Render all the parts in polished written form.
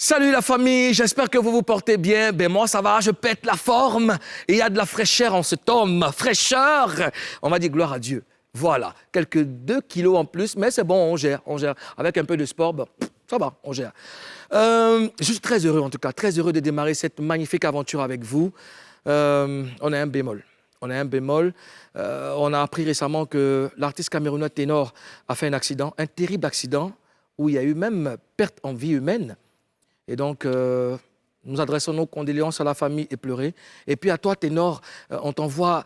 Salut la famille, j'espère que vous vous portez bien. Ben moi ça va, je pète la forme. Et il y a de la fraîcheur en cet homme. Fraîcheur. On va dire gloire à Dieu. Voilà, quelques 2 kilos en plus, mais c'est bon, on gère. Avec un peu de sport, ben, ça va, on gère. Je suis très heureux en tout cas, très heureux de démarrer cette magnifique aventure avec vous. On a un bémol. On a appris récemment que l'artiste camerounais Ténor a fait un accident, un terrible accident, où il y a eu même perte en vie humaine. Et donc, nous adressons nos condoléances à la famille éplorée. Et puis à toi, Ténor, on t'envoie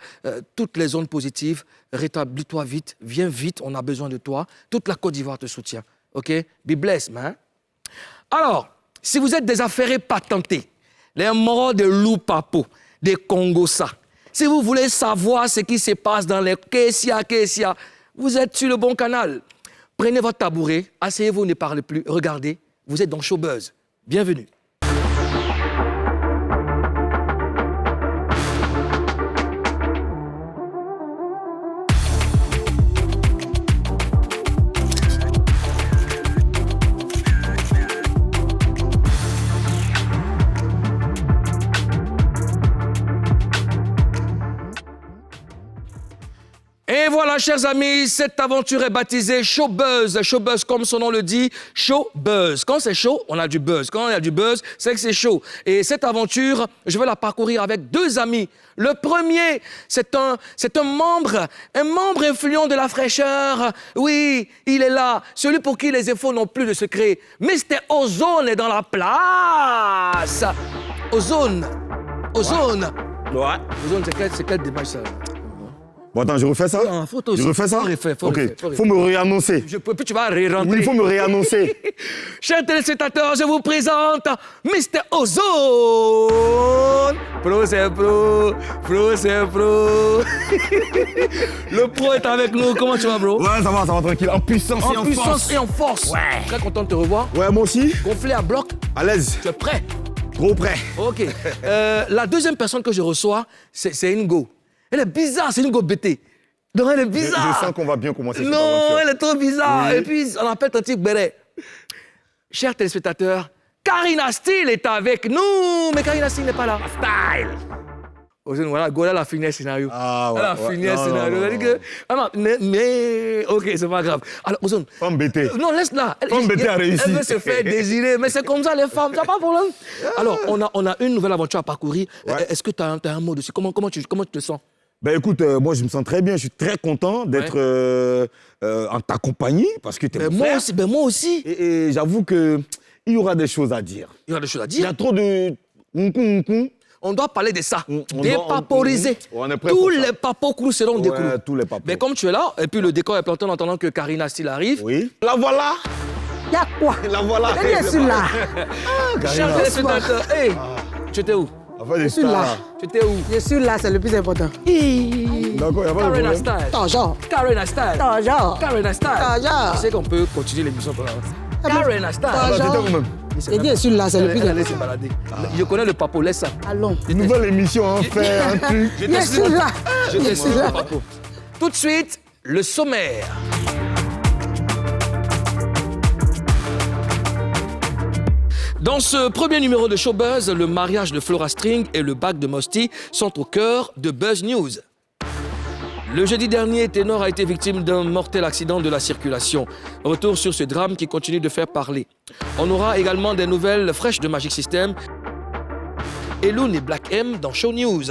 toutes les ondes positives. Rétablis-toi vite, viens vite, on a besoin de toi. Toute la Côte d'Ivoire te soutient. OK? Be blessed, man. Alors, si vous êtes des affairés patentés, les morts de Loupapo, des Congossa, si vous voulez savoir ce qui se passe dans les Kessia, vous êtes sur le bon canal. Prenez votre tabouret, asseyez-vous, ne parlez plus, regardez, vous êtes dans Showbuzz. Bienvenue. Et voilà, chers amis, cette aventure est baptisée Showbuzz. Showbuzz, comme son nom le dit, Showbuzz. Quand c'est chaud, on a du buzz. Quand il y a du buzz, c'est que c'est chaud. Et cette aventure, je vais la parcourir avec 2 amis. Le premier, c'est un membre influent de la fraîcheur. Oui, il est là. Celui pour qui les infos n'ont plus de secret. Mr. Ozone est dans la place. Ozone. Ouais. Ozone, c'est quel débat ça? Bon, attends, je refais ça? Non, faut aussi. Je refais ça? Faut Ok. refaire. Faut me réannoncer. Puis tu vas ré-rentrer. Il faut me réannoncer. Chers téléspectateurs, je vous présente Mr. Ozone. Pro, c'est pro. Le pro est avec nous. Comment tu vas, bro? Ouais, ça va tranquille. En puissance et en force. En puissance et en force. Ouais. Très content de te revoir. Ouais, moi aussi. Gonflé à bloc. À l'aise. Tu es prêt? Gros prêt. OK. La deuxième personne que je reçois, c'est Ingo. Elle est bizarre, c'est Ingo BT. Non, elle est bizarre. Je sens qu'on va bien commencer cette Non, aventure. elle est trop bizarre. Oui. Et puis, on appelle ton type Béret. Chers téléspectateurs, Karina Steele est avec nous. Mais Karina Steele n'est pas là. Style. Voilà, Gola a fini le scénario. Ah ouais. Elle a fini le scénario. Elle dit que... Ah non, mais... OK, c'est pas grave. Alors, Ozone... Femme BT. Non, laisse-la. Femme BT a réussi. Elle veut se faire désirer, mais c'est comme ça, les femmes, ça pas de problème. Alors, on a une nouvelle aventure à parcourir. Ouais. Est-ce que tu as un mot dessus? Comment tu te sens? Ben écoute, moi je me sens très bien. Je suis très content d'être en ta compagnie parce que tu es mon frère. Moi aussi. Et j'avoue qu'il y aura des choses à dire. Il y aura des choses à Il y dire. a trop de... On doit parler de ça. On Dépaporiser. on est prêt Tous pour ça. les papos crous seront déclus. Ouais, tous les papos. Mais comme tu es là, et puis le décor est planté en attendant que Karina Steele arrive. Oui. La voilà. Y'a quoi? La voilà. Elle est sur là. Chers téléspectateurs, hey, tu étais où? Enfin, des Je suis là. stars. Tu étais où? Je suis là, c'est le plus important. D'accord, il n'y a pas de Karina problème. Style. Toujours. Karina Style. Toujours. Karina Style. Toujours. Tu sais qu'on peut continuer l'émission par là. Karina Style. Ah, bah, t'étais où même? J'ai dit, je suis là, c'est le plus Elle allait se important. balader. Je connais le papo, laisse ça. Allons. Une nouvelle émission, on fait un truc. Je Je te suis là. Je te Je suis suis là. le papo. Tout de suite, le sommaire. Dans ce premier numéro de Showbuzz, le mariage de Flora String et le bac de Mosti sont au cœur de Buzz News. Le jeudi dernier, Ténor a été victime d'un mortel accident de la circulation. Retour sur ce drame qui continue de faire parler. On aura également des nouvelles fraîches de Magic System. Elun et Black M dans Show News.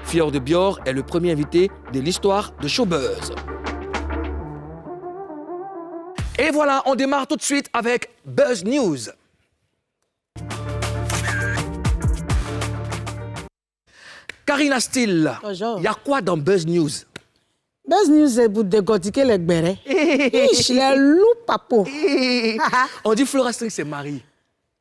Fior de Bior est le premier invité de l'histoire de Showbuzz. Et voilà, on démarre tout de suite avec Buzz News. Karina Steele, Bonjour. il y a quoi dans Buzz News? Buzz News, c'est pour décortiquer les gbérés. Ich, les loups papos. On dit Flora String c'est Marie.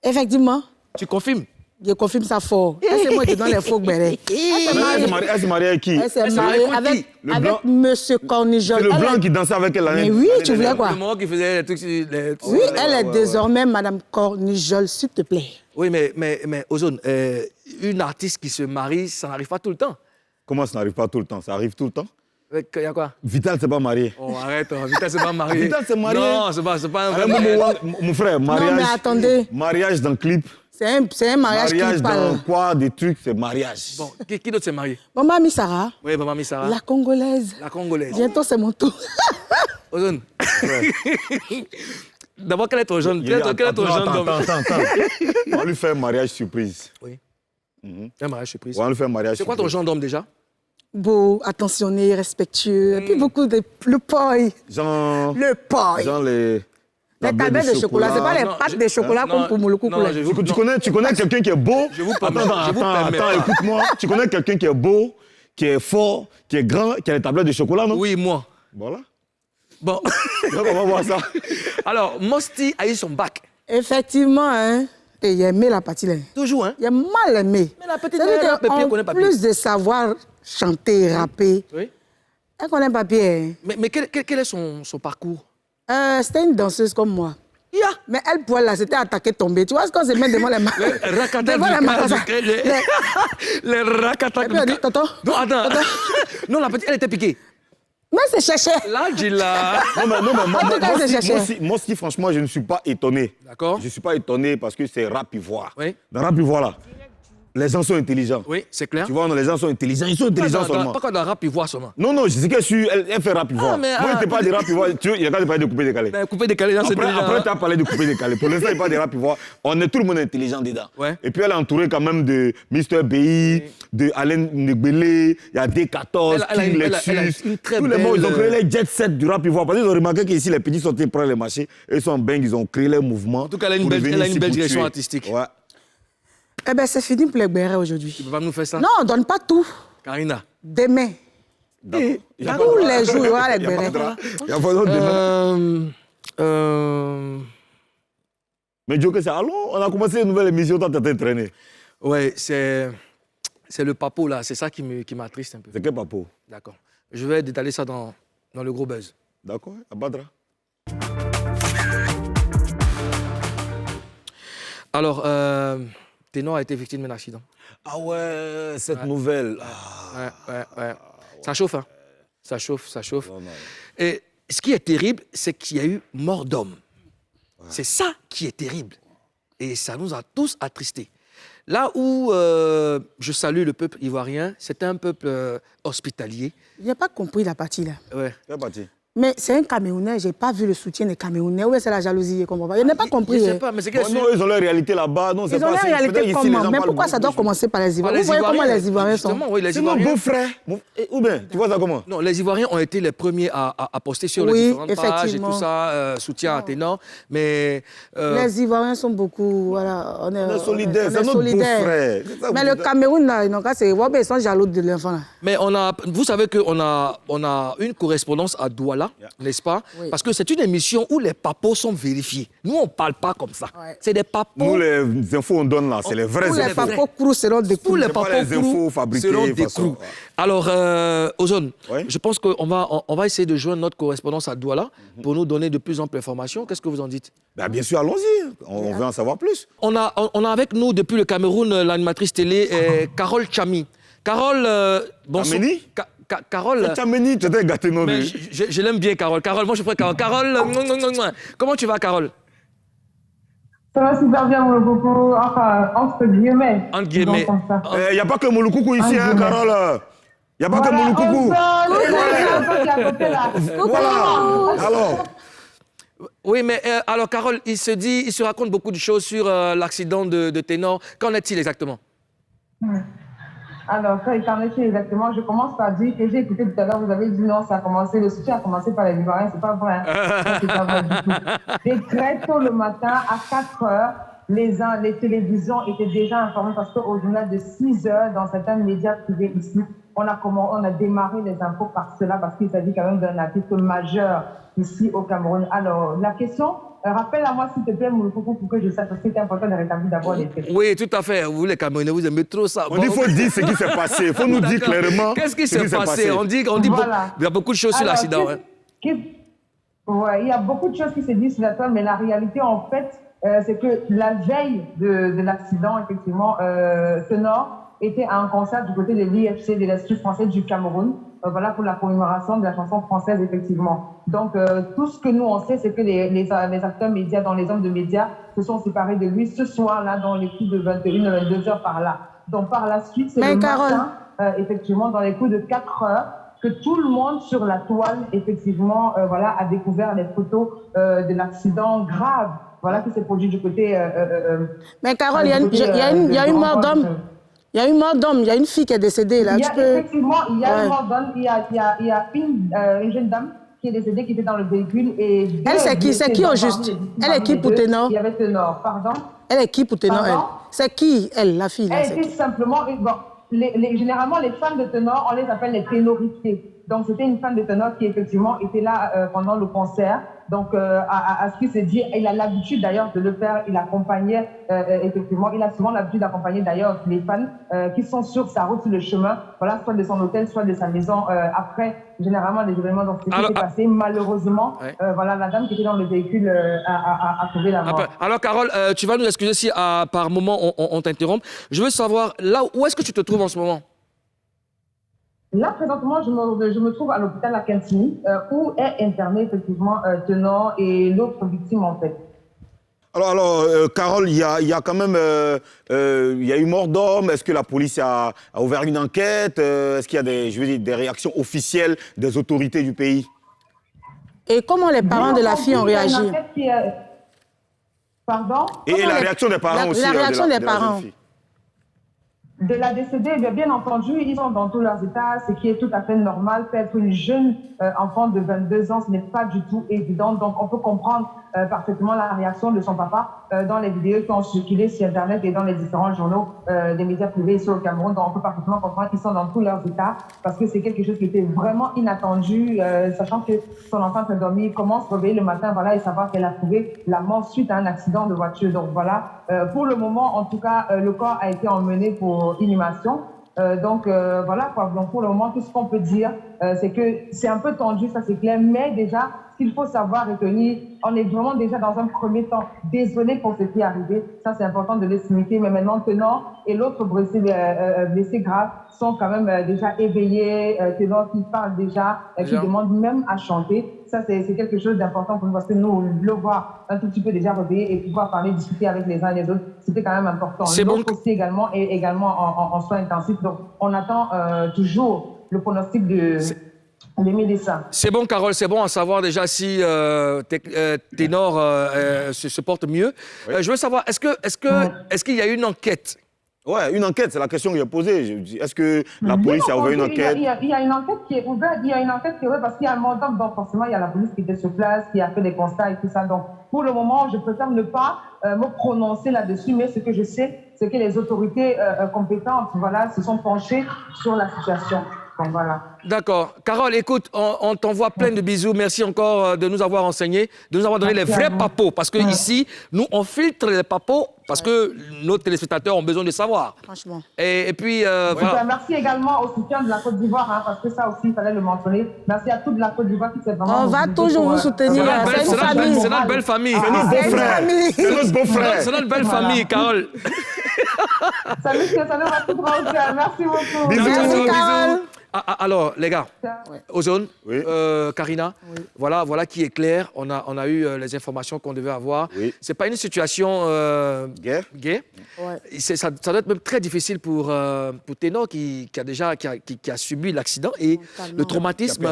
Effectivement, Tu confirmes? je confirme ça fort. C'est moi qui donne les faux gbérés. Elle s'est mariée avec qui? Elle s'est Elle s'est mariée mariée avec qui? avec Monsieur Cornijol. C'est le Elle blanc est- qui dansait avec elle l'année. Mais oui, tu voulais Le quoi? moment qui faisait les trucs sur les... Oui, elle est désormais Madame Cornijol, s'il te plaît. Oui, mais Ozone, une artiste qui se marie, ça n'arrive pas tout le temps. Comment ça n'arrive pas tout le temps? Ça arrive tout le temps. Il y a quoi? Vital, c'est pas marié. Oh, arrête, Vital, c'est pas marié. Vital, c'est marié. Non, c'est pas un vrai Alors, mariage. mon frère, mariage. Non, mais attendez. Mariage dans le clip. C'est un mariage Mariage qui dans parle. quoi? Des trucs, c'est mariage. Bon, qui d'autre s'est marié? Maman Ami Sarah, Oui, Maman Sarah. la Congolaise. La Congolaise. Bientôt, c'est mon tour. Ozone. D'abord, quel est ton jeune d'homme? Attends. On va lui faire un mariage surprise. Oui. Un mariage surprise. On va lui faire un mariage C'est quoi ton surprise. genre d'homme déjà? Beau, attentionné, respectueux. Et puis beaucoup de. Le poi. Genre Le poi. les Les tablettes de chocolat, c'est pas les Non, pâtes de chocolat comme pour Mouloukou. non, je vous- Tu connais quelqu'un qui est beau. Je vous permets Attends, pas. écoute-moi. Tu connais quelqu'un qui est beau, qui est fort, qui est grand, qui a les tablettes de chocolat, non? Oui, moi. Voilà. Bon. Donc, on va voir ça. Alors, Mosti a eu son bac. Effectivement, hein. Et il a aimé la partie là. Toujours, hein? Il a mal aimé. Mais la petite, C'est-à-dire elle a papier, qu'en connaît papier. plus de savoir chanter, rapper, Oui. elle connaît papier. Mais quel est son parcours? C'était une danseuse comme moi. Ya. Mais elle, pour elle, là, c'était attaquer, tomber. Tu vois ce qu'on se met devant les mains. Rakata Devant les mains. Les rakata Et puis elle dit, tonton. Non, attends. Non, la petite, elle était piquée. Mais c'est cherché. Là, j'ai la... Non, mais En tout cas, c'est cherché. moi aussi, franchement, je ne suis pas étonné. D'accord. Je ne suis pas étonné parce que c'est rap ivoire. Oui. Dans rap ivoire, là, les gens sont intelligents. Oui, c'est clair. Tu vois, non, les gens sont intelligents. Ils sont intelligents seulement. Pas quand dans rap ivoire seulement. Non, je sais qu'elle elle fait rap ivoire. mais, Moi, je ne pas de rap ivoire. Il y a quand même parlé de coupé décalé. Ben, couper décalé dans cette Après, tu as parlé de coupé décalé. Pour l'instant, il n'y a pas de rap ivoire. Tout le monde est intelligent dedans. Ouais. Et puis, elle est entourée quand même de Mr. BI, de Alain Ngbélé, il y a D14, Elle a King une Lexus. très Tous les mots, ils ont belle- créé les jet sets du rap ivoire. Parce qu'ils ont remarqué qu'ici, les petits sont en train de prendre les marchés. Et ils sont en bang, ils ont créé leur mouvement. En tout cas, elle a une belle direction artistique. Ouais. Eh bien, c'est fini pour les Béret aujourd'hui. Tu peux pas nous faire ça? Non, on ne donne pas tout. Karina. Demain. Il y a Tous les jours, il y aura les Il n'y a pas Béret. de drap. Il n'y a pas d'autre demain. Mais Joker, c'est allons, on a commencé une nouvelle émission, toi, tu es traîné. Ouais, c'est le papo là, c'est ça qui m'attriste un peu. C'est quel papo? D'accord. Je vais détailler ça dans le gros buzz. D'accord, à Badra. Alors, Ténor a été victime d'un accident. Ah ouais, cette nouvelle. Ouais. Ça chauffe, hein? Ça chauffe. Non. Et ce qui est terrible, c'est qu'il y a eu mort d'homme. Ouais. C'est ça qui est terrible. Et ça nous a tous attristés. Là où je salue le peuple ivoirien, c'est un peuple hospitalier. Je n'ai pas compris la partie là. Ouais. Quelle partie? Mais c'est un Camerounais, je n'ai pas vu le soutien des Camerounais. Où c'est la jalousie? Je ne comprends pas. Je n'ai pas compris. Je sais pas, mais c'est que Non, ils ont leur réalité là-bas. Non, Ils ont leur réalité comment? Mais pourquoi ça doit commencer par les Ivoiriens? Vous voyez comment les Ivoiriens sont? Justement, oui, les C'est mon Ivoiriens. beau-frère. Ou bien, tu vois ça comment? Non, les Ivoiriens ont été les premiers à poster sur les différentes pages et effectivement. tout ça, soutien à Ténor. Mais Les Ivoiriens sont beaucoup. Voilà, on est solidaires, c'est notre beau-frère. Mais le Cameroun, là, ils sont jaloux de l'enfant. Mais vous savez qu'on a une correspondance à Douala, n'est-ce pas? Oui. Parce que c'est une émission où les papos sont vérifiés. Nous, on ne parle pas comme ça. Ouais. C'est des papos. Nous, les infos qu'on donne là, c'est les vraies Tous les infos. papos crous seront des Tous les C'est pas papos les infos crews fabriquées seront des façon, crews. Alors, Ozone, Oui. je pense qu'on va essayer de joindre notre correspondance à Douala pour nous donner de plus amples informations. Qu'est-ce que vous en dites? Ben, bien sûr, allons-y. On veut en savoir plus. On a avec nous depuis le Cameroun l'animatrice télé Carole Chami. Carole, bonsoir. Chamini? Carole. Chamini, tu étais gâté, non? Mais je l'aime bien, Carole. Carole, moi je préfère Carole. Carole, comment tu vas, Carole? Ça va super bien, mon coco. Enfin, entre guillemets. Entre guillemets. Il n'y a pas que Mouloukoukou ici, hein, Carole. Il n'y a pas que Mouloukoukou. Voilà. Alors. Oui, mais alors, Carole, il se raconte beaucoup de choses sur l'accident de Ténor. Qu'en est-il exactement? Alors, quand il est exactement, je commence par dire que j'ai écouté tout à l'heure, vous avez dit non, ça a commencé, le soutien a commencé par les Ivoiriens, c'est pas vrai. Hein. C'est pas vrai du tout. Dès très tôt le matin, à 4 heures, les télévisions étaient déjà informées parce qu'au journal de 6 heures, dans certains médias privés ici, on a démarré les infos par cela parce qu'il s'agit quand même d'un article majeur ici au Cameroun. Alors, la question, rappelle à moi s'il te plaît, Mouloukoukou, pour que je sache, parce que c'est important de rétablir d'abord les faits. Oui, tout à fait. Vous, les Camerounais, vous aimez trop ça. On dit qu'il faut dire ce qui s'est passé. Il faut nous dire clairement. Qu'est-ce qui s'est passé? On dit Voilà. il y a beaucoup de choses sur l'accident. Ouais, il y a beaucoup de choses qui se disent sur l'accident, mais la réalité, en fait, c'est que la veille de l'accident, effectivement, Ténor était à un concert du côté de l'IFC, de l'Institut français du Cameroun. voilà, pour la commémoration de la chanson française, effectivement. Donc, tout ce que nous, on sait, c'est que les acteurs médias, dans les hommes de médias, se sont séparés de lui ce soir-là, dans les coups de 21, 22 heures par là. Donc, par la suite, c'est le matin, effectivement, dans les coups de 4 heures, que tout le monde sur la toile, effectivement, voilà, a découvert les photos de l'accident grave, voilà, qui s'est produit du côté... Mais Carole, il y a une mort d'homme. Il y a une mort d'homme, il y a une fille qui est décédée là. Effectivement, il y a une mort d'homme, il y a une jeune dame qui est décédée, qui était dans le véhicule. Et elle, c'est qui au juste? Elle est qui pour Ténor? Il y avait Ténor, pardon. Elle est qui pour Ténor, elle? C'est qui, elle, la fille? Elle était simplement... Bon, généralement, les fans de Ténor, on les appelle les ténorifiés. Donc, c'était une fan de Ténor qui, effectivement, était là pendant le concert. Donc, à ce qu'il se dit, il a l'habitude d'ailleurs de le faire. Il accompagnait, effectivement, il a souvent l'habitude d'accompagner d'ailleurs les fans qui sont sur sa route, sur le chemin, voilà, soit de son hôtel, soit de sa maison. Après, généralement, les événements, donc, ce qui s'est passé, malheureusement, voilà, la dame qui était dans le véhicule a trouvé la mort. Alors, Carole, tu vas nous excuser si par moment on t'interrompt. Je veux savoir, là, où est-ce que tu te trouves en ce moment? Là, présentement, je me trouve à l'hôpital à Cantigny, où est interné effectivement Ténor et l'autre victime, en fait. Alors Carole, il y a quand même il y a eu mort d'homme. Est-ce que la police a ouvert une enquête? Est-ce qu'il y a des réactions officielles des autorités du pays? Et comment les parents de la fille ont réagi? Pardon? Et la réaction des parents aussi. La réaction des parents. De la décédée, bien entendu, ils sont dans tous leurs états, ce qui est tout à fait normal. Perdre une jeune enfant de 22 ans, ce n'est pas du tout évident. Donc, on peut comprendre parfaitement la réaction de son papa dans les vidéos qui ont circulé sur Internet et dans les différents journaux des médias privés ici au Cameroun. Donc, on peut parfaitement comprendre qu'ils sont dans tous leurs états parce que c'est quelque chose qui était vraiment inattendu, sachant que son enfant s'est dormi, comment se réveiller le matin, voilà, et savoir qu'elle a trouvé la mort suite à un accident de voiture. Donc, voilà, pour le moment, en tout cas, le corps a été emmené pour inhumation. Donc, voilà, quoi. Donc, pour le moment, tout ce qu'on peut dire, c'est que c'est un peu tendu, ça c'est clair, mais déjà, ce qu'il faut savoir et retenir, on est vraiment déjà dans un premier temps désolé pour ce qui est arrivé. Ça, c'est important de le signifier, mais maintenant, Ténor et l'autre blessé grave sont quand même déjà éveillés. Ténor qui parle déjà, qui demande même à chanter. Ça, c'est quelque chose d'important pour nous parce que nous, le voir un tout petit peu déjà réveillé et pouvoir parler, discuter avec les uns et les autres, c'était quand même important. C'est bon. Aussi également, et également en soins intensifs. Donc, on attend toujours le pronostic des médecins. C'est bon, Carole, c'est bon à savoir déjà si Ténor se porte mieux. Oui. Je veux savoir, est-ce qu'il y a une enquête? Ouais, une enquête, c'est la question que j'ai posée. Est-ce que la police a ouvert une enquête? Il y a une enquête qui est ouverte. Il y a une enquête qui est ouverte parce qu'il y a un mort d'homme. Donc, forcément, il y a la police qui était sur place, qui a fait des constats et tout ça. Donc, pour le moment, je préfère ne pas me prononcer là-dessus. Mais ce que je sais, c'est que les autorités compétentes, voilà, se sont penchées sur la situation. Donc, voilà. D'accord. Carole, écoute, on t'envoie plein de bisous. Merci encore de nous avoir enseigné, de nous avoir donné les vrais papos. Parce que ici, nous, on filtre les papos parce que nos téléspectateurs ont besoin de savoir. Franchement. Et puis, voilà. Merci également au soutien de la Côte d'Ivoire, hein, parce que ça aussi, il fallait le mentionner. Merci à toute la Côte d'Ivoire qui s'est vraiment... On va toujours vous soutenir. C'est notre belle famille. C'est notre beau frère. C'est notre beau frère. C'est notre belle famille, Carole. Salut, ça nous va tout droit au cœur. Merci beaucoup. Bisous, Carole. Alors, les gars, Ozone, oui. Karina, oui. Voilà qui est clair. On a eu les informations qu'on devait avoir. Oui. Ce n'est pas une situation gay. Ouais. Ça doit être même très difficile pour Ténor qui a subi l'accident et le traumatisme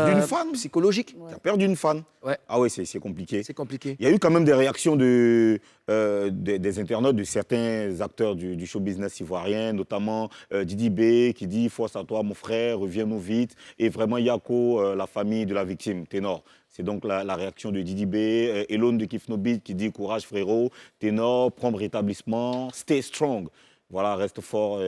psychologique. Qui a perdu une fan. Ouais. Ah oui, c'est compliqué. C'est compliqué. Il y a eu quand même des réactions des internautes, de certains acteurs du show business ivoirien, notamment Didi B qui dit « Force à toi, mon frère, reviens-nous vite ». Et vraiment, Yako, la famille de la victime, Ténor. C'est donc la réaction de Didi B. Elone de Kifnobit qui dit « Courage, frérot ». Ténor, prompt rétablissement, stay strong. Voilà, reste fort.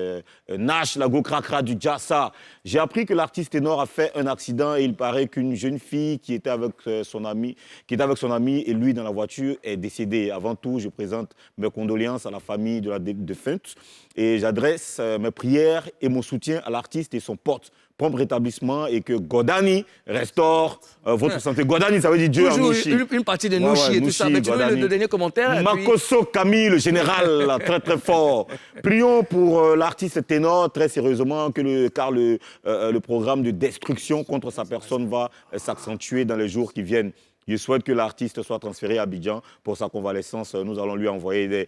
Nash, la go cracra du Jassa. J'ai appris que l'artiste Ténor a fait un accident et il paraît qu'une jeune fille qui était avec son ami et lui dans la voiture est décédée. Avant tout, je présente mes condoléances à la famille de la défunte et j'adresse mes prières et mon soutien à l'artiste et son pote prompt rétablissement et que Godani restaure votre santé. Godani, ça veut dire Dieu en Toujours Nushi. une partie de Nushi et tout ça. Mais tu veux le dernier commentaire? Et puis- Makoso Camille, le général, là, très très fort. Prions pour l'artiste ténor, très sérieusement, car le programme de destruction contre sa personne va s'accentuer dans les jours qui viennent. Je souhaite que l'artiste soit transféré à Abidjan pour sa convalescence. Nous allons lui envoyer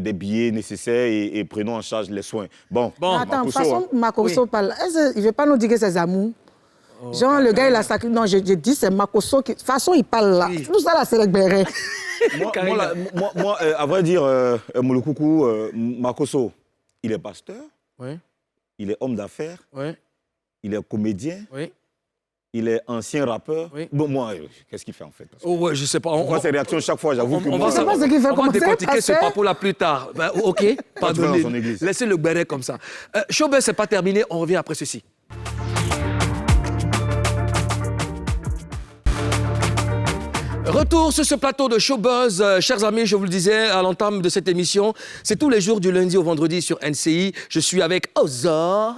des billets nécessaires et prenons en charge les soins. Bon, Attends, de toute Makoso, façon, Makoso parle. Il ne veut pas nous dire que c'est Zamou. Genre, le gars, il a sacré. Non, je dis c'est Makoso qui. De toute façon, il parle là. Oui. Tout ça, là, c'est le béret. moi, à vrai dire, Moulokoukou, Makoso, il est pasteur, Oui, il est homme d'affaires, oui, il est comédien, oui. il est ancien rappeur. Oui. Bon, moi, qu'est-ce qu'il fait en fait? Oh, ouais, je sais pas. On voit ses réactions chaque fois, j'avoue que On moi, va, sais pas ce qu'il fait on va commencer, décortiquer ce pasteur. papo là plus tard. Ben, ok, tu vas pardonnez. dans son église. Laissez le béret comme ça. Showbiz, c'est pas terminé. On revient après ceci. Retour sur ce plateau de Showbuzz. Chers amis, je vous le disais à l'entame de cette émission, c'est tous les jours du lundi au vendredi sur NCI. Je suis avec Ozone.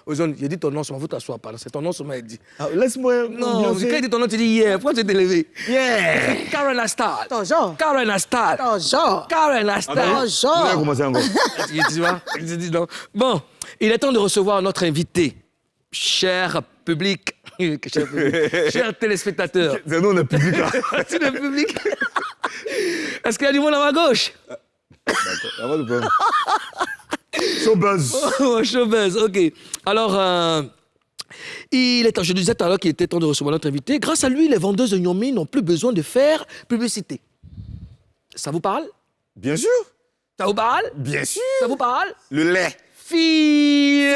Ozone, j'ai dit ton nom, je m'en fous, t'assois pas. C'est ton nom, je m'as dit. Laisse-moi. Non, quand il dit ton nom, tu dis yeah. Pourquoi tu t'es levé? Yeah! Karen Astal. Toujours. Karen Astal. Toujours. Karen Astal. Toujours. On va commencer encore. Tu vois? Je dis non. Bon, il est temps de recevoir notre invité. Cher public, chers téléspectateurs. C'est nous, on est public là. C'est le public. Est-ce qu'il y a du monde à ma gauche? D'accord, pas de problème. Showbuzz. Oh, Showbuzz, ok. Alors, il est temps, je disais tout à l'heure qu'il était temps de recevoir notre invité. Grâce à lui, les vendeuses de Nyomi n'ont plus besoin de faire publicité. Ça vous parle? Bien sûr. Ça vous parle? Bien sûr. Ça vous parle? Le lait. Fille!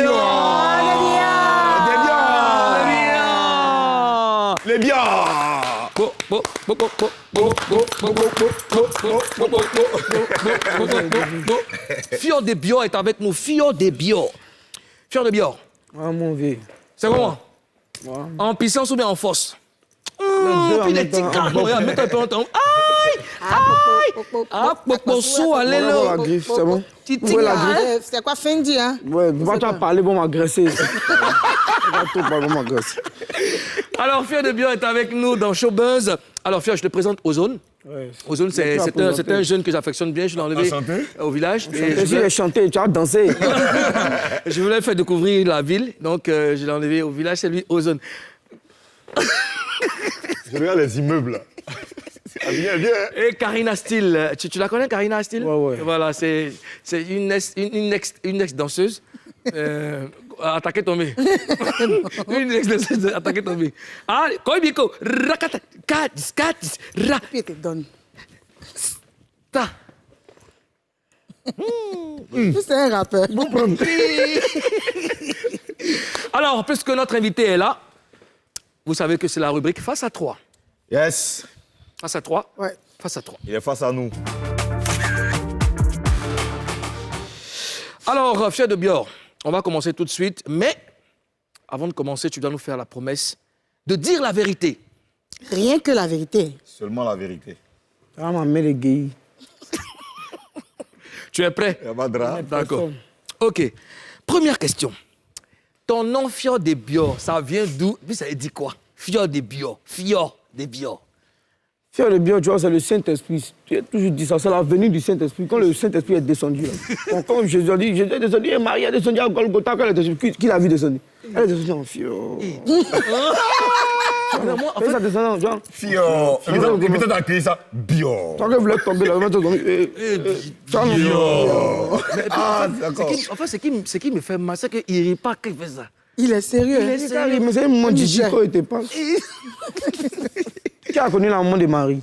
Les biens. Fior de Bio est avec nous. Fior de Bio. Fior de Bio. Ah, mon vieux. C'est comment? Ouais. En puissance ou bien en force? deux en Puis les même petits temps. cartes, regarde, mets-toi un peu en temps. Aïe! Ah, poposo, allez Voilà là. la griffe, c'est bon? Titi, Où est la ah, griffe? C'est quoi, Fendi, hein? Ouais, va pas parler, bon m'agresser. Va tout parler, bon m'agresser. Alors, Fior de Bio est avec nous dans Showbuzz. Alors, Fior, je te présente Ozone. Ouais. Ozone, c'est un jeune que j'affectionne bien. Je l'ai enlevé au village. Et Et si j'ai chanté, tu as dansé. je voulais faire découvrir la ville. Donc, je l'ai enlevé au village. C'est lui, Ozone. Je regarde les immeubles là. Ah, viens, viens. Et Karina Steele. Tu la connais, Karina Steele? Ouais, ouais. Voilà, c'est une ex-danseuse. Attaqué tombé. Une ex-danseuse attaqué tombé. Ah, Koibiko. Rakata. Katis, katis. Ra. Puis, il te donne. Ta. C'est un rappeur. Alors, puisque notre invité est là, vous savez que c'est la rubrique Face à 3. Yes. Face à 3. Ouais. Face à 3. Il est face à nous. Alors, Fior de Bior, on va commencer tout de suite. Mais, avant de commencer, tu dois nous faire la promesse de dire la vérité. Rien que la vérité. Seulement la vérité. Ah, ma mère est gay. Tu es prêt? Il n'y a pas de drap. D'accord. OK. Première question. Ton nom Fior de Bior, ça vient d'où? Puis ça dit quoi? Fior de Bior. Fior de Bior. Fier de bien, tu vois, c'est le Saint-Esprit. Tu as toujours dit ça, c'est la venue du Saint-Esprit. Quand le Saint-Esprit est descendu, là. Donc, quand Jésus a dit, Jésus est descendu, et Marie est descendue à Golgotha, quand elle est descendue, qui l'a vu descendre? Elle est descendue en Fior. Non, moi, en Elle fait, est descendue, genre. Fio. Il peut accueillir ça. Bio. Tant qu'elle voulait tomber là, elle Ah, d'accord. en fait, ce qui me fait mal, c'est qu'il ne rit pas qu'il fait ça. Il est sérieux. Il est hein? sérieux. Mais c'est un moment Gigi Michel. quand il était pas. Qui a connu la maman de Marie?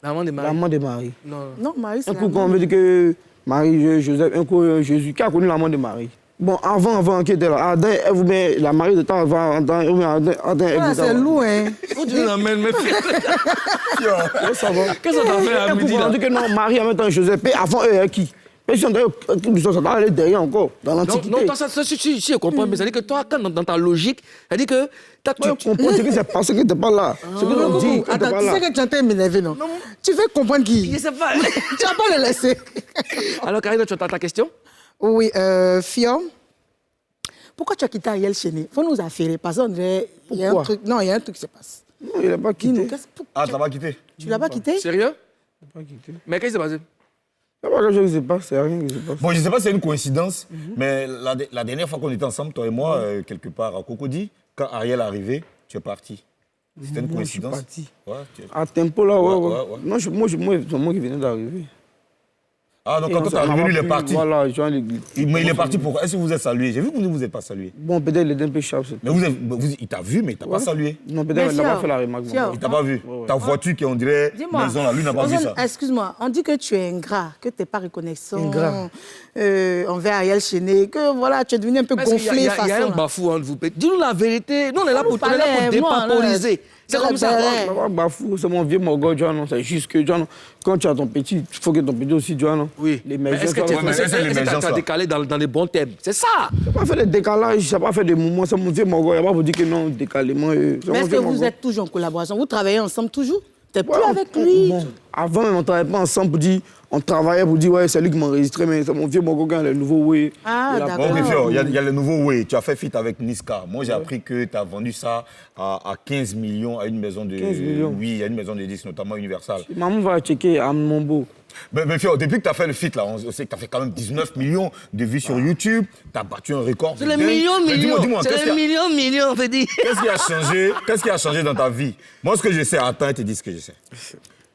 La maman de La Marie. maman de Marie. Non. Non, Marie, c'est Un la coup, quand on maman. veut dire que Marie, Joseph, un coup, Jésus. Qui a connu la maman de Marie? Bon, avant, qui était là? Adam, Ève, ou bien la Marie de temps avant, Adam, Ève Ah, de c'est temps. lourd, hein? Où tu l'emmènes, mes filles? Ça va. Qu'est-ce que t'as fait à Un coup, midi, on là? dit que non, Marie, en même temps, Joseph, et avant eux, hein, qui? Mais si on dirait que ça doit aller derrière encore, dans Non, l'Antiquité. non, ça, si, je comprends, mais ça dit que toi, quand dans ta logique, ça dit que Moi, je comprends ce qui s'est passé, que t'es pas là. Ce qu'ils ont dit, que t'es Attends, pas tu là. sais que tu es en train de m'énerver, non? Tu veux comprendre qui? je sais pas. Tu vas pas le laisser. Alors, Karina, tu entends ta question? Oui, Fion, pourquoi tu as quitté Ariel Chéné? Il faut nous affairer, parce qu'il y a un truc. Non, il y a un truc qui se passe. Non, il n'a pas quitté. Ah, t'as pas quitté? Tu l'as pas quitté? Sérieux? Il n'a pas quitté. Mais qu'est-ce qui s'est passé? Il n'y a pas quelque chose qui se passe, c'est rien qui se passe. Bon, je ne sais pas si c'est une coïncidence, mais la dernière fois qu'on était ensemble, toi et moi, quelque part à Cocody, quand Ariel est arrivé, tu es parti. C'était une coïncidence? Je suis parti. Ouais, À tempo, là, ouais. ouais. Non, c'est moi qui venais d'arriver. Ah, donc quand tu es arrivé, lui, il est parti. Voilà, Jean l'église. Mais il est parti pour... Est-ce que vous êtes salué? J'ai vu que vous ne vous êtes pas salué. Bon, peut-être il est un peu sharp. Mais il t'a vu, mais il t'a pas salué. Non, peut-être il n'a pas fait la remarque. Il t'a pas vu. Ta voiture qui, on dirait, Dis-moi, maison là, lui n'a pas vu ça. Excuse-moi, on dit que tu es ingrat, que tu n'es pas reconnaissant Ingrat. envers Ariel Chéné, que voilà, tu es devenu un peu gonflé. Il y a un bafou entre vous. Dis-nous la vérité. Nous, on est là pour dépaporiser. C'est comme ça. C'est mon vieux Morgo, tu vois, non. C'est juste que, tu vois, non, quand tu as ton petit, il faut que ton petit aussi, tu vois, non. Oui. Les Mais maisons, est-ce que tu vois, tu as décalé dans les bons thèmes? C'est ça. ça n'a pas fait de décalage, ça n'a pas fait de mouvement. C'est mon vieux Morgo. Il n'y a pas pour dire que non, décalement. Mais est-ce que vous êtes toujours en collaboration? Vous travaillez ensemble toujours? Tu n'es plus avec lui? Bon, avant, on ne travaillait pas ensemble pour dire, on travaillait pour dire, ouais, c'est lui qui m'a enregistré, mais c'est mon vieux Morgo qui a le nouveau way. Ah, d'accord. Bon, il y a le nouveau Way. Tu as fait feat avec Niska. Moi, j'ai appris que tu as vendu ça à 15 millions à une maison de... 15 millions. Oui, à une maison de disques, notamment Universal. Maman va checker à Mombo. Mais Fio, depuis que tu as fait le feat, là, on sait que tu as fait quand même 19 millions de vues sur YouTube. Tu as battu un record. C'est les millions. Dis-moi, C'est les millions, on veut dire. qu'est-ce qui a changé dans ta vie? Moi, ce que je sais, attends, je te dis ce que je sais.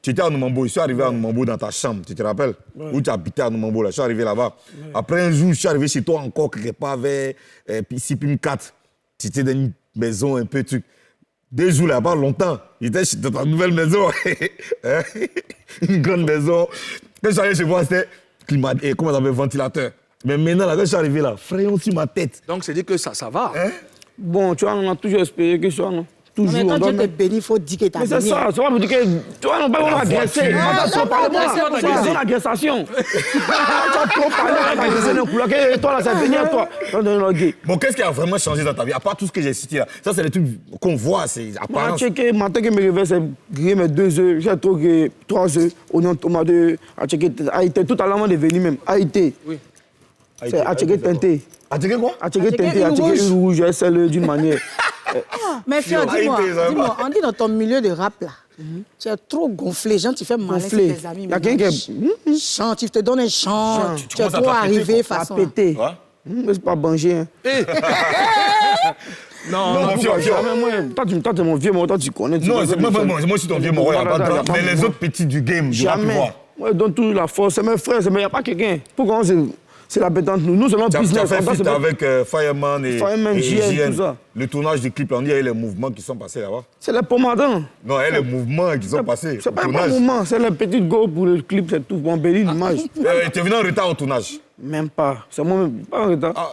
Tu étais à Noumambo, je suis arrivé à Noumambo dans ta chambre, tu te rappelles? Où tu habitais à Noumambo, là, je suis arrivé là-bas. Après un jour, je suis arrivé chez toi encore, quelque part vers Pim 4. Tu étais dans une maison un peu truc. 2 jours là, pas longtemps. J'étais dans ta nouvelle maison. Une grande maison. Quand je suis arrivé chez moi, c'était climat, comment on appelle, ventilateur. Mais maintenant, là, quand je suis arrivé là, frayon sur ma tête. Donc, c'est dire que ça va. Hein? Bon, tu vois, on a toujours espéré que ça, non. Toujours, Mais quand on doit Dieu te mettre- bénit, il faut dire que tu as Mais c'est béni. ça, c'est pas pour dire que. Tu vois, on va pas agresser. Attention, parle-moi. C'est une agressation. Tu as trop parlé, on va agresser d'un coup là. Toi, là, c'est venir, toi. Bon, qu'est-ce qui a vraiment changé dans ta vie? À part tout ce que j'ai cité là. Ça, c'est les trucs qu'on voit, c'est Moi, apparence. checké, matin que me réveille, c'est griller mes 2 œufs. J'ai trop grillé 3 œufs, oignon, tomate, à checker. Haïté, tout à l'heure, de venir même. Haïté. Oui. C'est à checker teinté. À checker quoi? À checker checker teinté, à une checker rouge. une rouge, celle d'une manière. Mais Fio, dis-moi, Haïti, ça va. dis-moi, on dit dans ton milieu de rap là, tu es trop gonflé, gens, tu fais malin sur Gonflé. tes amis. Il y a quelqu'un qui Chant, tu te donnes un chant, tu es commences à trop t'apprêter, arrivé quoi. a façon. pété. Ouais. Mais c'est pas Bangé, hein. Non, Pourquoi Fio, jamais, moi, toi, t'es mon vieux, moi, toi, tu connais. tu Non, connais, c'est moi, je suis ton vieux moro, il y a pas de Voilà, drame. Mais les autres petits du game, je ne plus Jamais. voir. Moi, je donne toute la force. C'est mes frères, il n'y a pas quelqu'un. Pourquoi c'est la pétante, nous. Nous, c'est notre Tu as business. fait On doit feat se mettre- avec Fireman et JN, JN. tout ça. Le tournage du clip, là, on dit, il y a eu les mouvements qui sont passés là-bas. C'est les pommadins. Non, il y a les mouvements qui sont passés. C'est au pas un tournage. moment, c'est les petites go pour le clip, c'est tout. Pour embellir l'image. Tu es venu en retard au tournage. Même pas. C'est moi-même, pas en retard. Ah,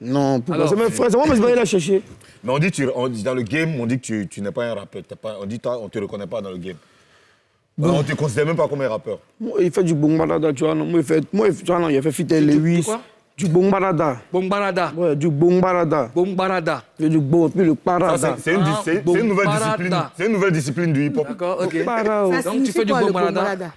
Non, pourquoi? Alors, C'est mes frères, c'est moi-même qui vais aller la chercher. mais on dit dans le game, on dit que tu n'es pas un rappeur. On dit on ne te reconnaît pas dans le game. On ne te considère même pas comme un rappeur. Moi, il fait du bongbalada, tu vois. Non. Moi, tu vois, non, il a fait fit Lewis. quoi? Du bongbalada. Bongbarada. Ouais, du bongbalada. Bongbarada. Il fait du bon, puis le Ça, parada. c'est une nouvelle discipline. C'est une nouvelle discipline du hip-hop. D'accord, ok. Parada. Ça Donc, tu signifie fais du quoi, le bongbarada? bongbarada?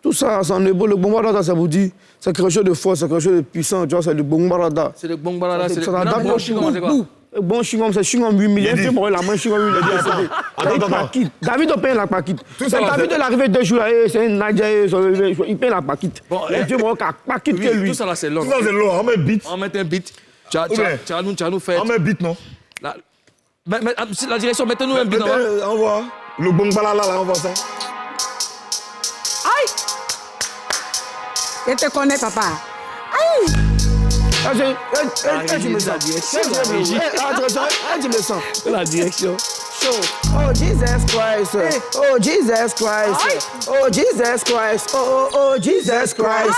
Tout ça, c'est en hébreu. Le bongbalada, ça vous dit, c'est quelque chose de fort, c'est quelque chose de puissant. Tu vois, c'est le bongbalada. C'est le Bongbarada. Ça, C'est le ça date Non, de- c'est quoi? Bon chewing-gum, c'est chewing-gum 8 millions. Tu vois, la main chewing-gum 8 millions. Attends. David, on paye la paquite. ça, là, David, c'est- il est arrivé 2 jours là, c'est un Nadia, il paye la paquite. Bon, Et Dieu m'a qu'à paquite que Oui, lui. tout ça là, c'est long. Tout ça, c'est long. On met beat. On met un beat. Tu vas nous faire. On met beat, non? La direction, mettez-nous un beat. On voit. Le bongbala là, on voit ça. Je te connais, papa. Ah, tu me sens. Tu me sens. La direction. Oh Jesus Christ, oh Jesus Christ, oh Jesus Christ, oh Jesus Christ,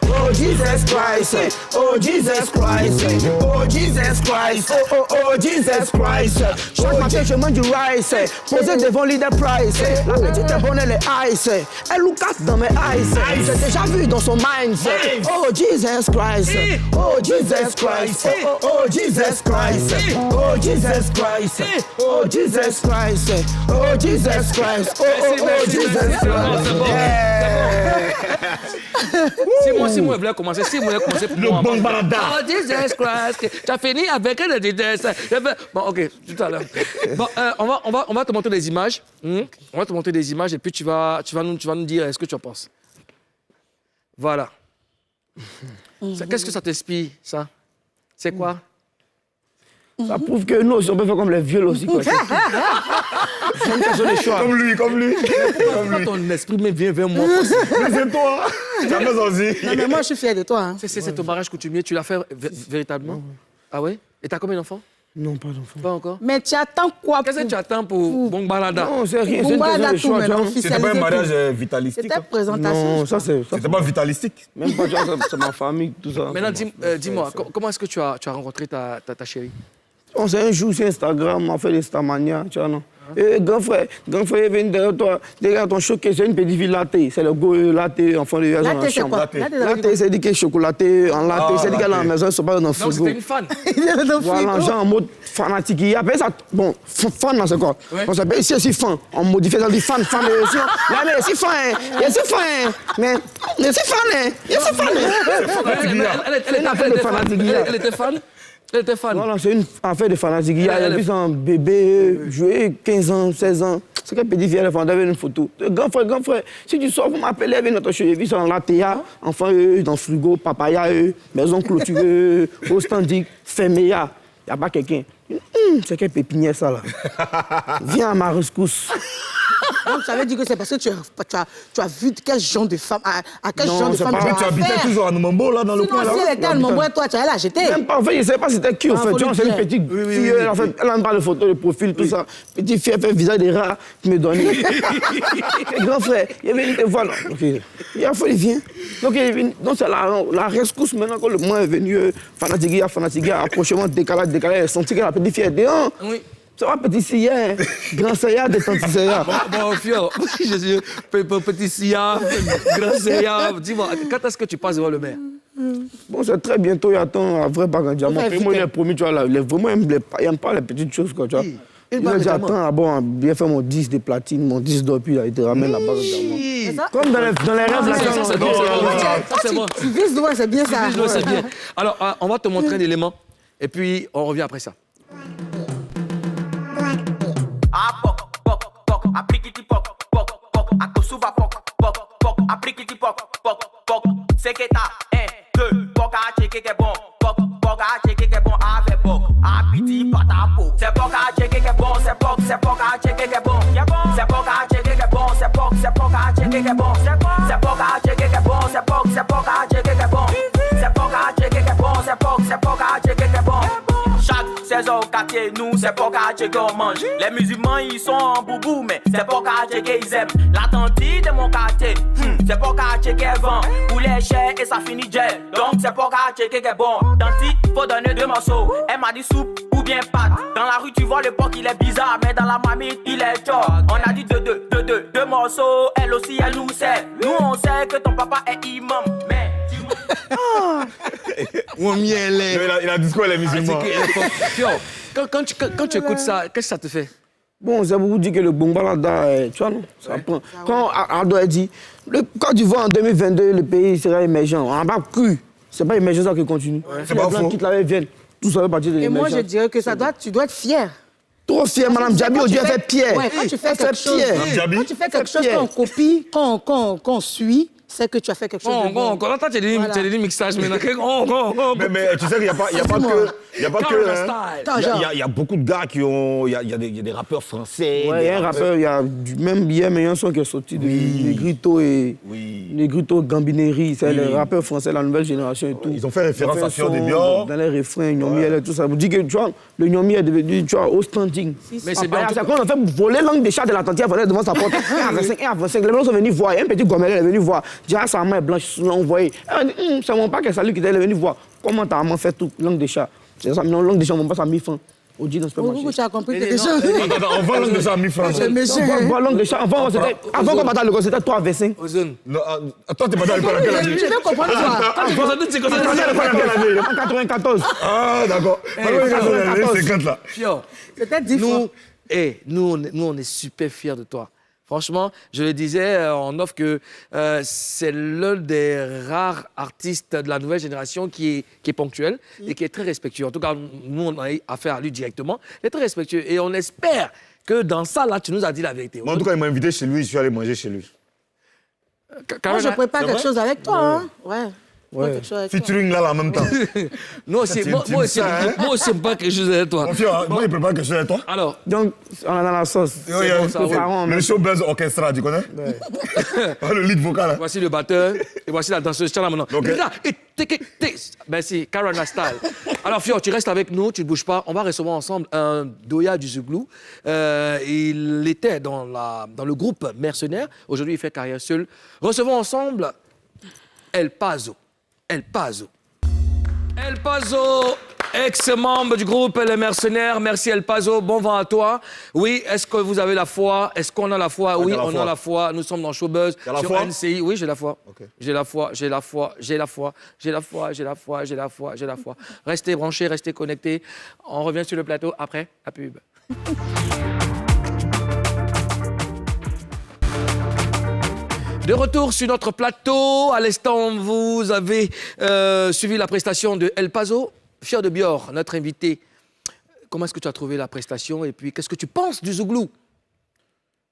oh Jesus Christ, oh Jesus Christ, oh Jesus Christ, oh Jesus Christ. Chaque matin je mange du rice, posé devant l'idée price. La petite est bonne, elle est ice, elle look at dans mes eyes. J'ai déjà vu dans son mind. Oh Jesus Christ, oh Jesus Christ, oh Jesus Christ, oh Jesus Christ, oh Jesus Christ, oh Jesus Christ, oh Jesus Christ. Si moi, je voulais commencer, pour moi. Le bon balada. Oh, Jesus Christ. Tu as fini avec le Jesus. Bon, OK, tout à l'heure. Bon, on va te montrer des images. On va te montrer des images et puis tu vas nous dire ce que tu en penses. Voilà. Qu'est-ce que ça t'inspire, ça? C'est quoi? Ça prouve que nous aussi, on peut faire comme les vieux aussi. Quoi. C'est une question de choix. Comme lui. Pourquoi ton esprit me vient vers moi? Mais c'est toi. Jamais aussi. Non, mais moi, je suis fière de toi. Hein. C'est ton mariage coutumier, tu l'as fait véritablement? Ah ouais? Et t'as combien d'enfants? Non, pas d'enfant. Pas encore? Mais tu attends quoi Qu'est-ce que tu attends pour Bon Balada? Non, c'est rien, c'est Pour une moi, question là, de tout, choix. maintenant, tu vois. C'était pas un mariage officialisé. vitalistique. C'était Hein? présentation. Non, ça c'est... C'était pas vitalistique. Même pas, tu vois, c'est ma famille, tout ça. Maintenant, dis-moi, comment est-ce que tu as rencontré ta chérie? On s'est un jour sur Instagram, on fait des Starmania, tu vois, non? Et grand frère est venu derrière toi, derrière ton choqué, c'est une petite fille latte. C'est le go latte, enfant de dans la Latte, c'est chambre. quoi? Latte, c'est dit qu'elle est chocolaté en latte, c'est dit qu'elle est à la maison, ils ne sont pas dans le Donc, frigo. c'était une fan. Voilà, genre en mode fanatique. Il appelle ça, bon, fan, là, c'est quoi? Ouais. On s'appelle ici aussi fan. On modifie ça, on dit fan, là, mais c'est fan, il est fan, mais c'est fan, il est fan. Elle était fan? Elle était fan. Voilà, c'est une affaire de fanatique. Il y a vu son bébé jouer 15 ans, 16 ans. C'est qu'elle petit fille, elle avait une photo. Grand frère, si tu sors, vous m'appelez, viens notre chez lui, dans la théa, enfant, dans le frigo, papaya, maison clôturée, au standing, ferméa. Il n'y a pas quelqu'un. C'est quelle pépinière, ça, là? Viens à ma rescousse. Donc, ça veut dire que c'est parce que tu as vu quel genre de femme, à quel Non, genre de c'est femme pas tu vrai, as Tu habitais affaire. toujours à Numambo, là, dans le Sinon, coin, là. si elle était à Numambo, toi, tu allais la jeter. Même pas, en fait, je ne sais pas c'était qui, en fait. faut Tu vois, lui c'est une dire. petite fille, elle a pas de photos, de profil, tout ça. Petite fille, elle fait le visage des rats, tu me donnes. Grand frère, il est venu te voir, là. Donc, il a fallu, viens. Donc, il est venu. Donc, c'est la rescousse maintenant, quand le mois est venu, fanatique, approchement, décalage, elle sentit que la petite fille est dehors. Oui. Ça va, petit sillard, grand sillard, détente sillard. Bon, Fio, petit Sia, grand Sia, dis-moi, quand est-ce que tu passes devant le maire? Bon, c'est très bientôt, il attend un vrai bac en diamant. Ouais, Moi, il vite. a promis, tu vois, là, vraiment, il n'aime pas les petites choses, quoi, tu vois. Il bague a en dit, diamant. attends, bon, bien fait mon 10 de platine, mon 10 d'or, puis il te ramène la bague en diamant. C'est ça? Comme dans les rêves, là, Ça, c'est bon, ça, c'est bon. Tu vises loin, c'est bien ça. Visuel, c'est bien. Alors, on va te montrer un élément et puis on revient après ça. Ah, poc, poc, poc, appliquiti poc, poc, poc, a Kosuba poc, poc, poc, appliquiti poc, poc, poc, c'est que t'as 1, 2, poc à checker que bon, poc, poc à checker que bon, avec poc, à petit patapo. C'est poc à checker que bon, c'est poc à checker que bon, c'est poc à checker que bon, c'est poc à checker que bon, c'est poc à checker que bon, c'est poc à checker que bon, c'est poc à checker que bon, c'est poc à checker que bon. Chaque saison au quartier, nous, c'est pas qu'à checker on mange. Les musulmans, ils sont en boubou, mais c'est pas qu'à checker ils aiment. La tante de mon quartier, c'est pas qu'à checker vent. Pour les chais et ça finit gel. Donc c'est pas qu'à checker qu'est bon. Tanti, faut donner 2 morceaux. Elle m'a dit soupe ou bien pâte. Dans la rue, tu vois le porc, il est bizarre, mais dans la mamie, il est tort. On a dit 2 morceaux. Elle aussi, elle nous sait. Nous, on sait que ton papa est imam, mais... Ou miel. Il a dit quoi, les musulmans? Fio, quand tu écoutes ça, qu'est-ce que ça te fait? Bon, c'est beaucoup dit que le bon balada, tu vois, non? Ça prend. Quand Ardo a dit, quand tu vois en 2022, le pays sera émergent, on n'a pas cru. C'est pas émergent ça qui continue. C'est pas les Blancs faux. quittent la viennent. Tout ça fait partie de Et l'émergence. moi, je dirais que tu dois être fier. Trop fier, Madame Diaby, Quand aujourd'hui, tu elle fait pierre. Ouais, quand tu fais Elle fait quelque chose, pierre. Madame Diaby? quand tu fais quelque chose Pierre. qu'on copie, qu'on suit, c'est que tu as fait quelque chose de bon. Quand tu as dit mixage maintenant. Mais tu sais qu'il n'y a pas que. Attends, genre. Il y a beaucoup de gars qui ont. Il y a des rappeurs français. Ouais, il y a un rappeur, il y a même hier, mais il y a un son qui est sorti de Negrito et Negrito Gambinerie. C'est les rappeurs français, la nouvelle génération et tout. Ils ont fait référence Ils ont à Fior un des son Biors. dans les refrains, Nyomi, elle et tout ça. Vous dites que, tu vois, le Nyomi est devenu, tu vois, au standing. Mais c'est bien. C'est quand on a fait voler langue des chats de la tantière, il fallait devant sa porte. 1 à 25. Les blancs sont venus voir. Il y a un petit gommel, il est venu voir. Déjà, sa main est blanche, on voyait. Elle m'a dit, c'est mon père qui est salut qui est venu voir. Comment ta maman fait tout, langue des chats? C'est ça, non, langue des chats, mon père, ça a mis fin. Au dit dans ce Pourquoi tu as compris que déjà. Attends, on vend langue de ça à 1000 francs. C'est méchant. Bois langue des chats. Avant qu'on batte le c'était 3 à 25. Ozone. Non, attends, t'es pas dans l'école à quelle année? Je veux comprendre toi. Quand tu penses à tout, c'est comme T'es pas dans ça. l'école à quelle année? Il est en 94. Ah, d'accord. C'est 50 là. Fio, Peut-être 10 fois. nous, on est super fiers de toi. Franchement, je le disais en off que c'est l'un des rares artistes de la nouvelle génération qui est ponctuel et qui est très respectueux. En tout cas, nous, on a affaire à lui directement. Il est très respectueux et on espère que dans ça, là, tu nous as dit la vérité. Moi, en tout cas, il m'a invité chez lui, je suis allé manger chez lui. Moi, je prépare quelque chose avec toi. Hein? Ouais. Ouais. Quelque chose avec toi. Featuring là, en même temps. Moi aussi, moi aussi, pas quelque chose avec toi. Confiant, moi, il prépare quelque chose avec toi. Alors, Donc, on est dans la sauce. Oui, oui, bon, ça roule. Préparons, le showbiz orchestra, tu connais? Le lead vocal. Hein. voici le batteur et voici la danseuse. Tiens là maintenant. Ok. Là, merci, Karana Style. Alors, Fior, tu restes avec nous, tu ne bouges pas. On va recevoir ensemble un doya du Zouglou. Il était dans le groupe Mercenaires. Aujourd'hui, il fait carrière seul. Recevons ensemble El Pazo. El Pazo. El Pazo, ex-membre du groupe Les Mercenaires. Merci El Pazo, bon vent à toi. Oui, est-ce que vous avez la foi? Est-ce qu'on a la foi? Oui, on a la foi. Nous sommes dans Showbuzz. T'as la sur foi? NCI. Oui, j'ai la foi. Ok. J'ai la foi, j'ai la foi, j'ai la foi, j'ai la foi, j'ai la foi, j'ai la foi, j'ai la foi. Restez branchés, restez connectés. On revient sur le plateau après la pub. De retour sur notre plateau, à l'instant, vous avez suivi la prestation de El Pazo. Fier de Bior, notre invité. Comment est-ce que tu as trouvé la prestation et puis qu'est-ce que tu penses du Zouglou?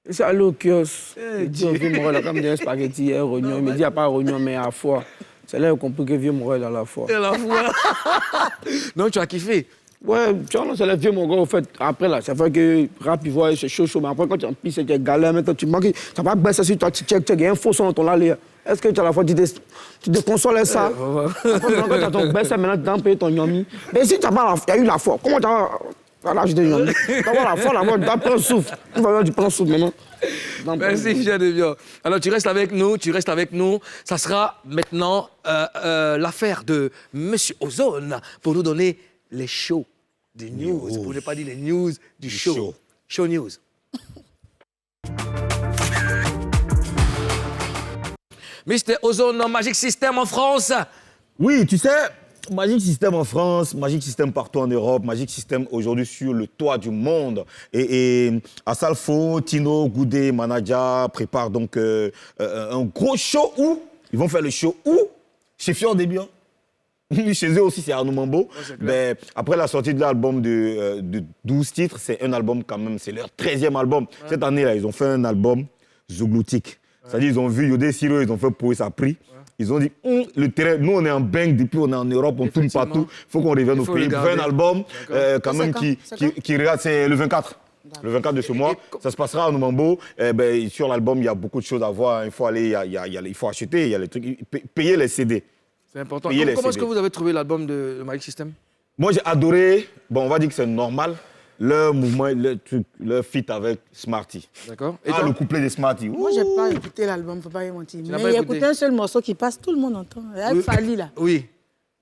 C'est allé au kiosque. Il dit au vieux Morel, comme des spaghettis, un rognon. Il me dit, il n'y a pas rognon, mais à la fois. C'est là qu'on compris que vieux Morel à la fois. Et la foi. Non, tu as kiffé. Ouais, tu vois, c'est le vieux mon gars, au fait. Après, là, ça fait que rap, il voit, c'est chaud, mais après, quand tu en pisses, c'est galère, maintenant, tu manques, ça va baisser sur toi, tu check, il y a un faux son dans ton lalé. Est-ce que tu as la fois, tu te consoles ça? Après, quand tu as ton baisse, maintenant, tu as payé ton yomi. Mais si tu n'as pas il y a eu la foi, comment tu as. Voilà, j'ai des yomi. Tu as la foi, là, tu prends souffle. Tu prends souffle maintenant. Merci, Fier de Bior. Alors, tu restes avec nous, Ça sera maintenant l'affaire de Monsieur Ozone pour nous donner les shows du news. Pour ne pas dire les news du show. Show news. Mr. Ozone, Magic System en France. Oui, tu sais, Magic System en France, Magic System partout en Europe, Magic System aujourd'hui sur le toit du monde. Et à Salfo, Tino, Goudé, Manaja préparent donc un gros show où ils vont faire le show où chez Fior de Bior. Chez eux aussi, c'est Arnaud Mambo. Ben, après la sortie de l'album de 12 titres, c'est un album quand même, c'est leur 13e album. Ouais. Cette année-là, ils ont fait un album zougloutique. C'est-à-dire, ils ont vu Yodé Siro, ils ont fait pour ça prix. Ils ont dit, le terrain, nous on est en bang depuis, on est en Europe, on tourne partout. Il faut qu'on revienne au pays. Pour un album quand même qui regarde, c'est le 24. Le 24 de ce mois, ça se passera à Noumambo. Ben, sur l'album, il y a beaucoup de choses à voir. Il faut aller, il faut acheter, il y a les trucs, payer les CD. C'est important. Comment est-ce que vous avez trouvé l'album de Magic System? Moi, j'ai adoré. Bon, on va dire que c'est normal. Le mouvement, le feat avec Smarty. D'accord. Et le couplet de Smarty. Moi, j'ai pas écouté l'album, faut pas y mentir. Tu Mais n'as pas il y a écouté écouté un seul morceau qui passe, tout le monde entend. Elle Fali, là. Oui.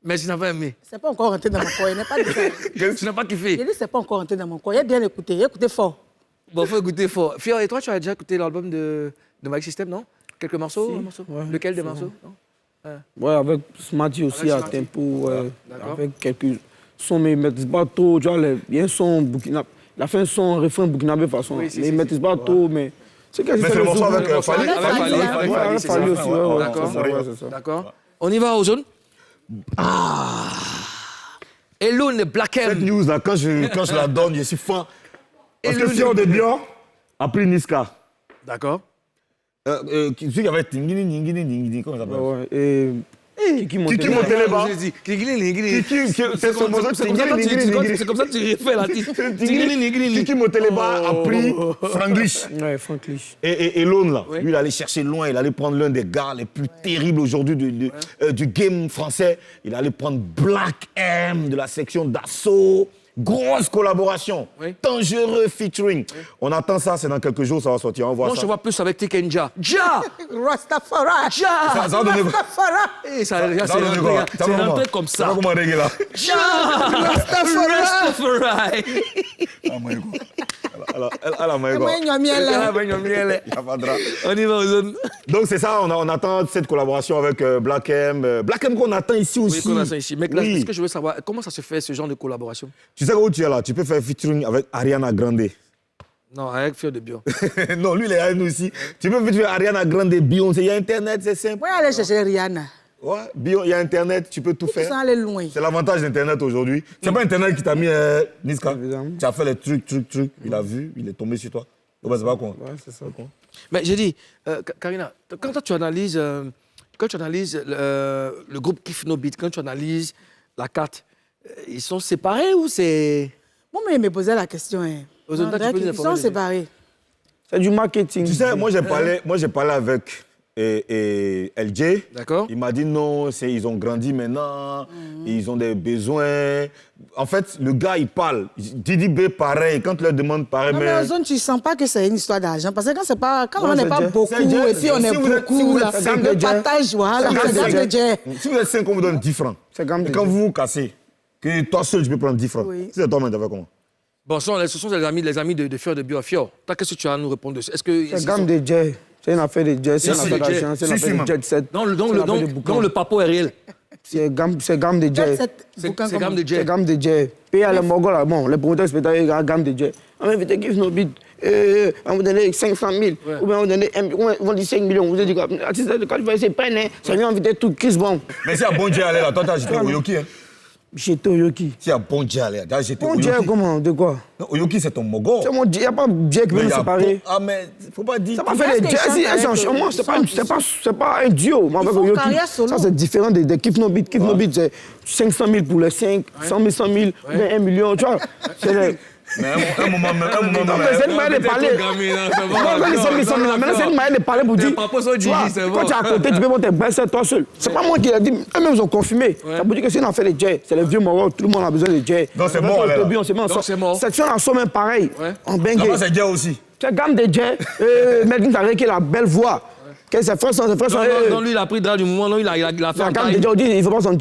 Mais tu n'as pas aimé. C'est pas encore rentré dans mon corps. Il n'est pas de Tu n'as pas kiffé. J'ai dit, c'est pas encore rentré dans mon corps. Il a bien écouté. Il a écouté fort. Bon, faut écouter fort. Fior, et toi, tu as déjà écouté l'album de Magic System, non? Quelques morceaux, Ouais, lequel des morceaux? Ouais, avec Smarty aussi Avec à Smarty. tempo, D'accord. avec quelques sons, mais ils ne maîtrisent pas trop. Tu vois, il y a un son burkinabé. Il a fait un son, un refrain burkinabé de façon. Oui, Mais ils ne maîtrisent pas trop, mais. C'est Mais c'est le morceau avec Fali. Avec Fali aussi, ouais. D'accord. C'est ça. D'accord. On y va aux zones. Elune Black Cette M. news là, quand je la donne, je suis fan. Parce que Elune- Fior de Bior a pris Niska. D'accord. Celui qui avait Tingini, Ningini, Ningini, comment ça s'appelle? Ouais, et. Kiki Kiki Monteleba. J'ai dit, Kiki, C'est son morceau, c'est c'est comme ça que tu refais la Kiki Monteleba a pris Franglish. Ouais, Franklish. Et Lone, là, Oui. lui, il allait chercher loin, il allait prendre l'un des gars les plus terribles aujourd'hui du game français. Il allait prendre Black M de la section d'assaut. Grosse collaboration. Oui. Dangereux featuring. On attend ça, c'est dans quelques jours, ça va sortir. On voit Moi, ça. je vois plus avec Tikenja. Ja! Rastafari. Ja! Ça va donner quoi? Rastafari. Et ça, Ça va donner quoi? c'est rentré comme Ça va ça. comment régler là? Ja! Rastafari! On y va aux zones. Donc c'est ça, on attend cette collaboration avec Black M. Black M qu'on attend ici Oui, aussi. qu'on a ça ici. Mais là, Oui. ce que je veux savoir, comment ça se fait, ce genre de collaboration? Tu sais où tu es là, tu peux faire featuring avec Ariana Grande. Non, avec Fior de Bio. Non, lui, il est à nous aussi. Tu peux faire Ariana Grande, Beyoncé, il y a Internet, c'est simple. Moi, aller chercher Rihanna. Ouais, il y a Internet, tu peux tout Ils faire. sont allés loin. C'est l'avantage d'Internet aujourd'hui. C'est pas Internet qui t'a mis Niska. Tu as fait les trucs. Il a vu, il est tombé sur toi. Donc, c'est pas con. Ouais, c'est ça. Mais j'ai dit, Karina, quand toi, tu analyses, le groupe Kiff No Beat, quand tu analyses la carte, ils sont séparés ou c'est... Moi, mais il me posait la question. Hein. Aux autres, tu peux les Ils sont séparés. C'est du marketing. Tu sais, moi, j'ai parlé avec LJ. D'accord. Il m'a dit non, ils ont grandi maintenant, ils ont des besoins. En fait, le gars, il parle. Didi B, pareil. Quand tu leur demandes pareil, Non, mais en zone, tu ne sens pas que c'est une histoire d'argent. Parce que quand on n'est pas beaucoup, et puis on est beaucoup, là, le partage, voilà, c'est gamme de jet. Si vous êtes 5, on vous donne 10 francs. C'est gamme de Et quand jet. vous vous cassez, que toi seul, tu peux prendre 10 francs. Oui. Si c'est toi, mais tu fait comment? Bon, ce sont les amis de Fior de Bio. Fior, toi, qu'est-ce que tu as à nous répondre dessus? Est-ce que... C'est gamme de jet. C'est une affaire de jet, c'est une Si, affaire si, d'argent, c'est une si, affaire de si, jet set. Donc, C'est le papo est réel. C'est gamme de jet. C'est gamme de C'est jet. gamme de jet. Payer à les Mongols, là, bon, les promoteurs spectaculaires, il y a gamme de jet. On va inviter Give No Beat, on va vous donner 500 000, ou bien on va donner 5 millions. Vous avez dit, quand tu vas essayer de prendre, c'est mieux inviter tout Chris Brown. Mais si y a bon Dieu allé là, toi, t'as jeté Oyoki. Hein. J'étais Oyoki. Si y a bon Dieu allé, t'as jeté Bon Oyoki. Dieu, comment? De quoi? Non, Oyoki, c'est ton mogo. C'est mon Dieu, il n'y a pas Dieu qui veut nous séparer. Ah, mais faut pas dire. Ça m'a fait des jazz, c'est pas un duo. Moi, avec font Oyoki. carrière solo. Ça, c'est différent des Kiff No Beat. Kiff No Beat, c'est 500 000 pour les 5, 100 000, bien 1 million, tu vois. Mais un moment, Non, mais c'est une manière de parler. C'est une manière de parler pour dire. Tu vois, quand tu es à côté, tu peux monter baisser toi seul. C'est pas moi qui l'ai dit, eux-mêmes ils ont confirmé. Ça veut dire que c'est une affaire de jet. C'est les vieux moraux, tout le monde a besoin de jet. Donc c'est mort, là. Donc c'est mort. Section en somme pareil. En bengue. Là-bas, c'est Dieu aussi. C'est gamme de jet. Medine Tarek qui a la belle voix. Que ses frères sont. Non, lui, il a pris le drap du moment, non, il a fait La un gamme taille. de jet, on dit, il ne faut pas son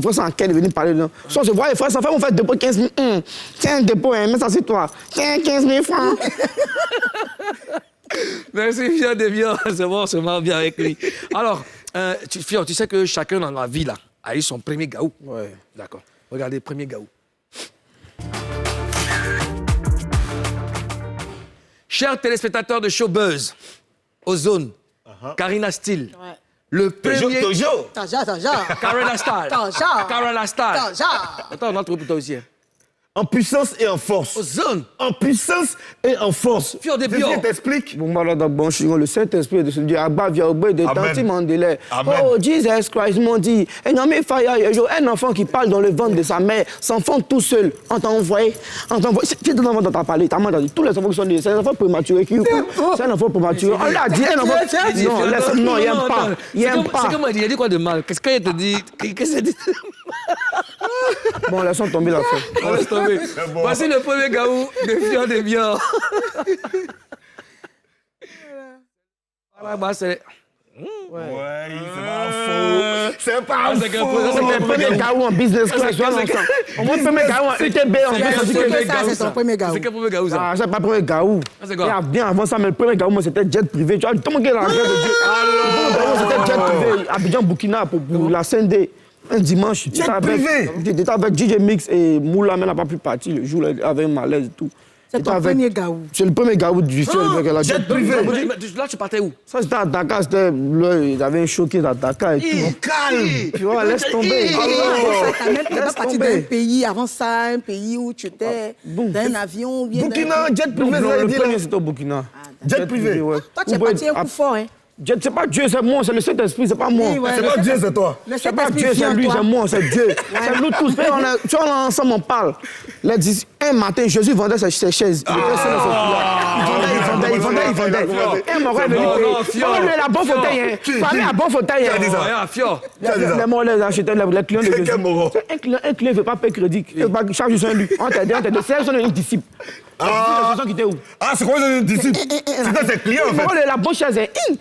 frère sans quel venir parler dedans. Soit on se voit, les frères sans faire, on fait dépôt 15 000. Tiens, un dépôt, mets ça sur toi. Tiens, 15 000 francs. Merci, Fior de Bio. C'est bon, c'est marrant bien avec lui. Alors, Fior, tu sais que chacun dans la vie, là, a eu son premier gaou. Ouais. D'accord. Regardez, premier gaou. Chers téléspectateurs de Showbuzz, Ozone, Karina Steele, Ouais. le premier... Toujours. Taja. Karina Style. Taja. Karina Style. Taja. Attends, on a trouvé pour toi aussi. Hein. En puissance et en force. Ozone, En puissance et en force. Fior de Bio. Je t'explique. Bon, voilà, bon, le Saint-Esprit de ce Dieu, Abba, via au bout de Amen. Tanti Mandela. Amen. Oh, Jesus Christ, m'ont dit, un enfant qui parle dans le ventre de sa mère, s'enfant tout seul, on t'a envoyé. Qui est ton enfant dont t'as parlé? T'as dit, tous les enfants qui sont nés, c'est un enfant prématuré. C'est un enfant prématuré. On l'a dit, un enfant. Non, il n'aime pas. Il n'aime pas. C'est comme il a dit quoi de mal? Qu'est-ce qu'il te dit? Qu'est-ce qu'il dit? Bon, laissons tomber la fin. On laisse tomber. bon. Voici le premier gaou de Fior de Bio. Voilà, bah, c'est... Ouais, c'est pas faux. C'est pas c'est que- faux. ça, Le premier gaou en business class, tu vois, c'est- ensemble. Au moins, le premier gaou en UTB en C'est business quel class. ça, gaou, c'est ton premier gaou. C'est quel premier gaou, ça? Ah, c'est pas le premier gaou. Ah, c'est quoi? Bien avant ça, mais le premier gaou, moi, c'était jet privé. Tu vois, tout le monde qui est dans la guerre de Dieu. Le premier gaou, c'était jet privé. Abidjan, Burkina, pour la Sunday. Un dimanche. Jet privé? J'étais avec DJ Mix et Moula, mais elle n'a pas pu partir. Le jour, elle avait un malaise et tout. C'est J'étais ton avec- premier gaou. C'est le premier gaou du film. avec la jet privé. Là, tu partais où? Ça, c'était à Dakar. Il y avait un show qui était à Dakar et tout. Calme. Tu vois, laisse tomber. Tu n'es pas Laisse parti tomber. d'un pays avant ça, un pays où tu étais bon. dans un avion ou bien. Burkina, jet privé, Non, vous avez le dit premier, là. c'était au Burkina. Jet privé. ouais. Toi, tu es parti un coup fort, hein. C'est pas Dieu, c'est moi, c'est le Saint-Esprit, c'est pas moi. Oui, ouais. C'est pas Dieu, c'est toi. Le C'est pas Saint-Esprit Dieu, vient c'est en lui, toi. c'est moi, c'est Dieu. C'est nous tous. Tu vois, là, ensemble, on parle. Un matin, Jésus vendait ses chaises. Il était seul dans son couloir. Il vendait. Un mort est venu Non, payer. Fior. Parle-lui à bon fauteuil, hein. Parle-lui à bon fauteuil, Qui a dit hein. ça? Ouais, Fior. Les morts, les acheteurs, les clients de Quel Jésus. moro? Un client ne veut pas payer crédit. Chaque jour, c'est un lui. On t'a dit, c'est un disciple. Ah, qui était où? ah c'est quoi un disciple? C'était ses clients, en fait. Mort-lui la bonne chaise, hein.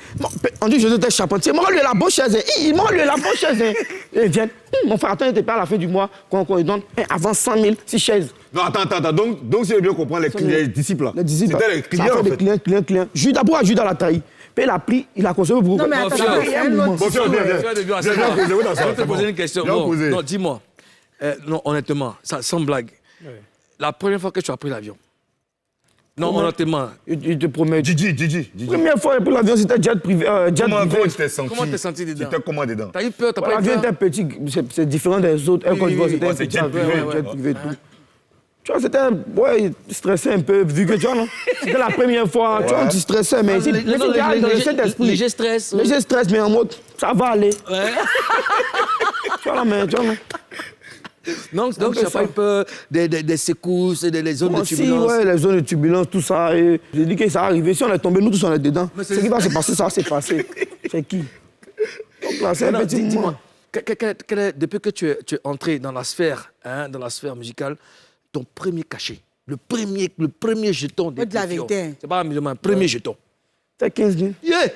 On dit Jésus était charpentier. Mort-lui la bonne chaise, hein. Mort-lui la bonne chaise, hein. Et viens. Mon frère, attends, il était pas à la fin du mois. Quand il donne avant 100 000, 6 chaises. Non, attends. Donc, si j'ai bien compris, les disciples, là. Les disciples. C'était les clients, Ça en fait fait. des clients. Judas, d'abord, Judas l'a trahi. Puis il a pris, il a consommé pour. Non, mais attends, Fior. il y a un autre. Bon, Fior, viens. Fior de Bio, Viens, c'est bon. posez, oui, dans ça, Je vais te c'est poser bon. une question. Viens Bon, poser. non, dis-moi. Non, honnêtement, sans blague. La première fois que tu as pris l'avion, Non, honnêtement. Je te promets. Gigi. Première fois pour l'avion, c'était jet privé. Comment tu t'es senti? Comment t'es senti dedans? C'était comment dedans? T'as eu peur, t'as pas eu L'avion peur? était petit, c'est différent des autres. Quand je vois, c'était un c'est petit jet avion, privé, jet privé et tout. Tu vois, c'était stressé un peu, vu que tu vois, non? C'était la première fois, tu vois, tu stressais, mais ici, dans le Saint-Esprit. Léger stress. Léger stress, mais en mode, ça va aller. Ouais. Tu vois, là, mais tu vois, non? Donc tu n'as pas eu peur des secousses, des zones de turbulence? Ouais, les zones de turbulence, tout ça. Et j'ai dit que ça arrivait. Si on est tombé, nous tous, on est dedans. Ce qui va se passer, ça va se passer. C'est qui? Donc là, c'est un petit moment. Dis-moi, depuis que tu es entré dans la sphère musicale, ton premier cachet, le premier jeton de la vérité. C'est pas amusement, premier jeton. C'est 15 000. Yeah!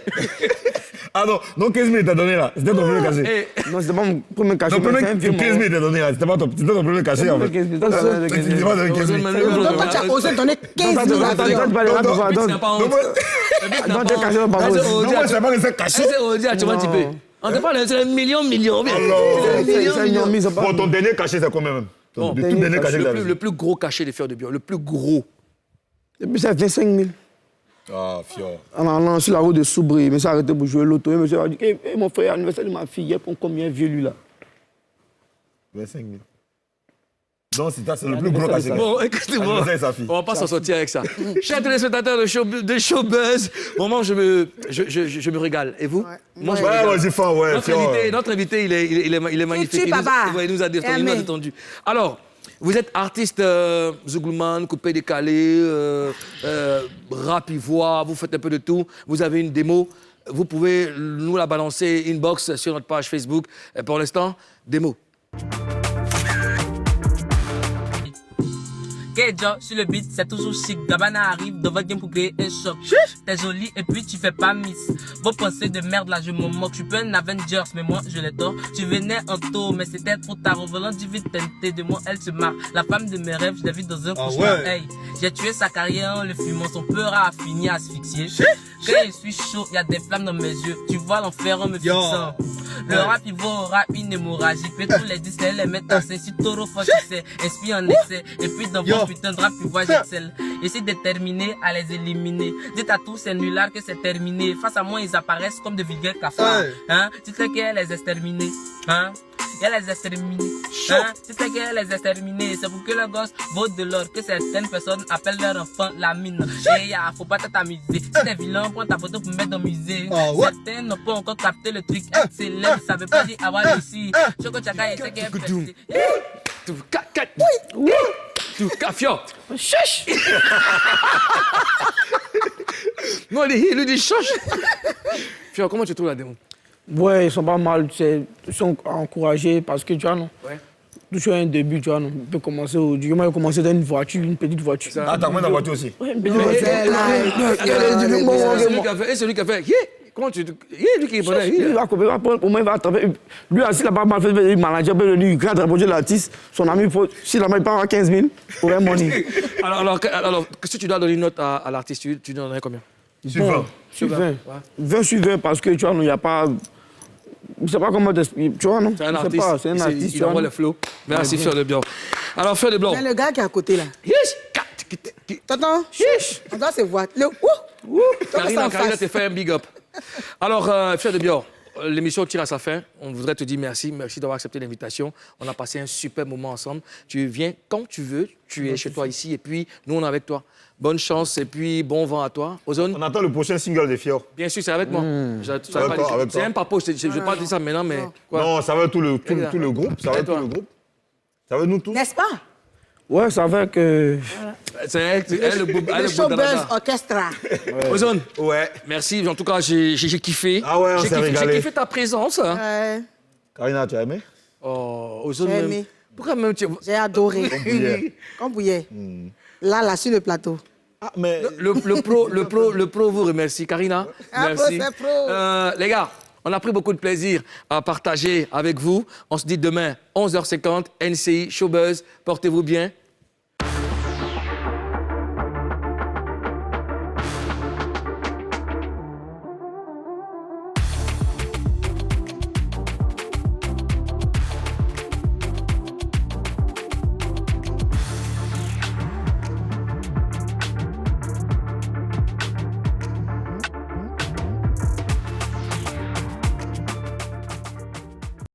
Ah non, 15 000 t'as donné là. C'était ton premier cachet. Non, c'était pas mon premier cachet. Non, 15 000 t'as donné là. C'était ton premier cachet en fait. Tu t'es pas donné 15 000. Donc, quand tu as osé donner 15 000 avions. Non, tu es caché dans le bambou. Non, moi, je sais pas que c'est caché. C'est Audi, tu vois un petit peu. On te parle, c'est un million. C'est un million. Bon, ton dernier cachet, c'est combien même? Le tout dernier cachet que t'avais. Le plus gros cachet de Fior de Bion, le plus gros. Et puis, ça fait 25 000. Ah, Fior. En allant sur la route de Soubry, il m'est arrêté pour jouer l'auto. Il m'a dit, mon frère, l'anniversaire de ma fille, il prend combien vieux lui là? 25 000. Non, c'est le plus gros cachet. Bon, écoutez-moi, on va pas s'en sortir avec ça. Chers téléspectateurs de Showbuzz, vraiment, je me régale. Et vous? Moi, je me régale. j'ai faim, ouais. Notre invité, il est magnifique. Il nous a détendu. Alors, vous êtes artiste Zouglouman, coupé décalé, rap, voix, vous faites un peu de tout. Vous avez une démo. Vous pouvez nous la balancer inbox sur notre page Facebook. Et pour l'instant, démo. Kedja sur le beat, c'est toujours chic. Gabana arrive devant game pour créer un choc. T'es jolie et puis tu fais pas miss. Vos pensées de merde là, je m'en moque. Je suis pas un Avengers, mais moi je l'ai tort. Tu venais en taux, mais c'était trop tard. Au volant du vide tenté de moi, elle se marre. La femme de mes rêves, je l'ai vue dans un cauchemar. ouais. Hey, j'ai tué sa carrière en le fumant. Son peur a fini asphyxié. Quand je suis chaud, y a des flammes dans mes yeux. Tu vois l'enfer en me fixant. Le rap, il aura une hémorragie. Puis tous les disques, les mettre en scène. Si Toro fort, c'est inspire en excès. Et puis dans vos putain de rap, tu vois, j'excelle. J'essaie de terminer à les éliminer. Dites à tous ces nullards que c'est terminé. Face à moi, ils apparaissent comme de vulgaires cafards. Hein? Dites-le qu'elle les exterminés. Hein? Elle les exterminés. Hein? Dites-le qu'elle les exterminés. C'est pour que le gosse vaut de l'or. Que certaines personnes appellent leur enfant la mine. Et faut pas t'amuser. Si t'es vilain, prends ta photo pour mettre dans le musée. Certains n'ont pas encore capté le truc excellent. Ça veut pas dire avoir réussi. Choco Chaka et c'est qu'elle est Tout Fior. Chuch. Non, il lui dit chuch. Fior, comment tu trouves la démo? Ouais, ils sont pas mal. Ils sont encouragés parce que tu vois, non? Ouais. Toujours un début, tu vois, non? On peut commencer aujourd'hui. Moi, j'ai commencé dans une voiture, une petite voiture. Ah, t'as moins dans la voiture aussi? Ouais, une petite voiture. Et celui qui a fait, comment tu... lui qui répondait, il va couper, au moins il va attraper. Lui aussi, il n'a pas mal fait, il manager, il va attraper l'artiste, son ami, s'il n'a pas 15 000, pour un money. Alors, si tu dois donner une note à l'artiste, tu donnerais combien? Sur 20. 20 sur 20, parce que tu vois, il n'y a pas... Je ne sais pas comment t'expliquer, tu vois, non? C'est un artiste. C'est un artiste, il envoie le flow. Merci, Fior de Bion. Alors, Fior de Bion. Mais le gars qui est à côté, là. T'entends? On doit se voir. Le Karina t'a fait un big up. Alors, Fior de Bion, l'émission tire à sa fin. On voudrait te dire merci. Merci d'avoir accepté l'invitation. On a passé un super moment ensemble. Tu viens quand tu veux. Tu es chez toi ici. Et puis, nous, on est avec toi. Bonne chance et puis bon vent à toi. Ozone. On attend le prochain single de Fior. Bien sûr, c'est avec moi. C'est même pas poste. Je ne vais pas dire ça maintenant, mais... Quoi? Non, ça va tout le groupe. Ça va tout le groupe. Ça va nous tous. N'est-ce pas? Ouais, ça va que... C'est elle, le Showbuzz Orchestra. Ozone. Ouais. Merci. En tout cas, j'ai kiffé. Ah ouais, on s'est régalé. J'ai kiffé ta présence. Ouais. Karina, tu as aimé? Oh, Ozone. J'ai aimé. Pourquoi même tu... J'ai adoré. Comme bouillet. Là, sur le plateau. Ah, mais... Le pro vous remercie. Karina, merci. C'est pro. Les gars, on a pris beaucoup de plaisir à partager avec vous. On se dit demain, 11h50, NCI, Showbuzz. Portez-vous bien.